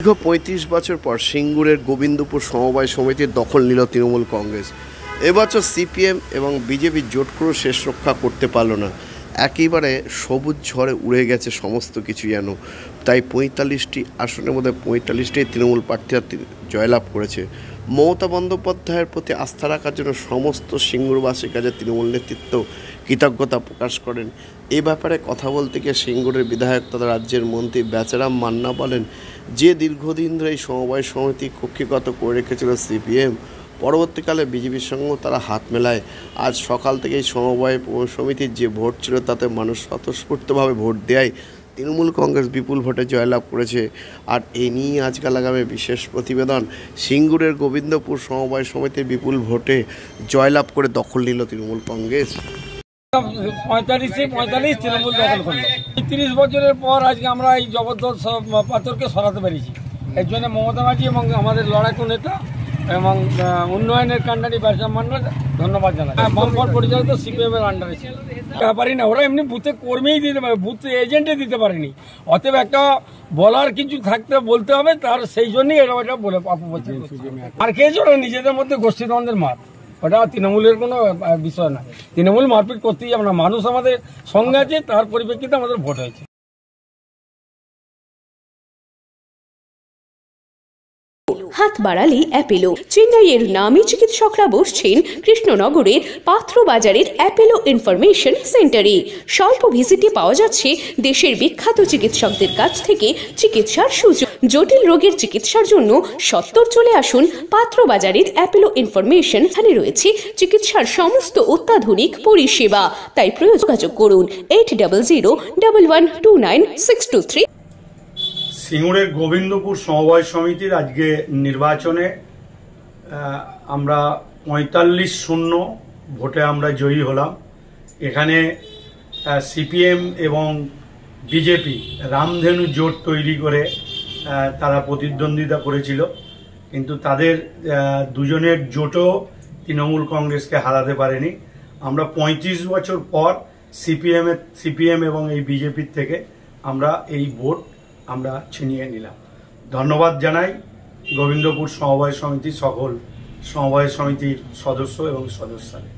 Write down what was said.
দীর্ঘ ৩৫ বছর পর সিঙ্গুরের গোবিন্দপুর সমবায় সমিতির দখল নিল তৃণমূল কংগ্রেস। এবছর সিপিএম এবং বিজেপি জোট করেও শেষ রক্ষা করতে পারল না। একেবারে সবুজ ঝড়ে উড়ে গেছে সমস্ত কিছু যেন। তাই ৪৫টি আসনের মধ্যে ৪৫টাই তৃণমূল প্রার্থীরা জয়লাভ করেছে। মমতা বন্দ্যোপাধ্যায়ের প্রতি আস্থা রাখার জন্য সমস্ত সিঙ্গুরবাসীর কাছে তৃণমূল নেতৃত্ব কৃতজ্ঞতা প্রকাশ করেন। এ ব্যাপারে কথা বলতে গিয়ে সিঙ্গুরের বিধায়ক তথা রাজ্যের মন্ত্রী বেচারাম মান্না বলেন, যে দীর্ঘদিন ধরে এই সমবায় সমিতি কক্ষিগত করে রেখেছিল সিপিএম, পরবর্তীকালে বিজেপির সঙ্গেও তারা হাত মেলায়। আজ সকাল থেকেই সমবায় সমিতির যে ভোট ছিল তাতে মানুষ স্বতঃস্ফূর্তভাবে ভোট দেয় তৃণমূল কংগ্রেস বিপুল ভোটে জয়লাভ করেছে। আর এ নিয়ে আজকাল আগামী বিশেষ প্রতিবেদন। সিঙ্গুরের গোবিন্দপুর সমবায় সমিতির বিপুল ভোটে জয়লাভ করে দখল নিল তৃণমূল কংগ্রেস। ৪৫ তৃণমূল দখল করলো। ৩০ বছরের পর আজকে আমরা এই জবরদস্ত পাথরকে সরাতে পেরেছি। এর জন্য মমতা ব্যানার্জি এবং আমাদের লড়াকু নেতা এবং উন্নয়নের কান্ডারি বেচারাম মান্নার ধন্যবাদ জানাই। বামফ্রন্ট পরিচালিত সিপিএম এর আন্ডারে ছিল পারি না, ওরা এমনি বুথে কর্মীই দিতে পারে, বুথ এজেন্টে দিতে পারেনি। অতএব একটা বলার কিছু থাকতে বলতে হবে, তার সেই জন্যই এটা বলে অপপ্রচার। আর খেয়েছে ওরা নিজেদের মধ্যে গোষ্ঠীদ্বন্দ্বের মাঠ, ওটা তৃণমূলের কোনো বিষয় না। তৃণমূল মারপিট করতেই যাবে না, মানুষ আমাদের সঙ্গে আছে, তার পরিপ্রেক্ষিতে আমাদের ভোট হয়েছে। হাত বাড়ালে অ্যাপেলো। চেন্নাইয়ের নামী চিকিৎসকরা বসছেন কৃষ্ণনগরের পাত্র বাজারের অ্যাপেলো ইনফরমেশন সেন্টারে। স্বল্প ভিজিটে পাওয়া যাচ্ছে দেশের বিখ্যাত চিকিৎসকদের কাছ থেকে চিকিৎসার সুযোগ। জটিল রোগের চিকিৎসার জন্য সত্বর চলে আসুন পাত্র বাজারের অ্যাপেলো ইনফরমেশন। এখানে রয়েছে চিকিৎসার সমস্ত অত্যাধুনিক পরিষেবা। তাই যোগাযোগ করুন 8001129623। সিঙ্গুরের গোবিন্দপুর সমবায় সমিতির আজকে নির্বাচনে আমরা ৪৫-০ ভোটে আমরা জয়ী হলাম। এখানে সিপিএম এবং বিজেপি রামধেনু জোট তৈরি করে তারা প্রতিদ্বন্দ্বিতা করেছিল, কিন্তু তাদের দুজনের জোটও তৃণমূল কংগ্রেসকে হারাতে পারেনি। আমরা ৩৫ বছর পর সিপিএম এবং এই বিজেপির থেকে আমরা এই ভোট আমরা ছিনিয়ে নিলাম। ধন্যবাদ জানাই গোবিন্দপুর সমবায় সমিতির সকল সমবায় সমিতির সদস্য এবং সদস্যদের।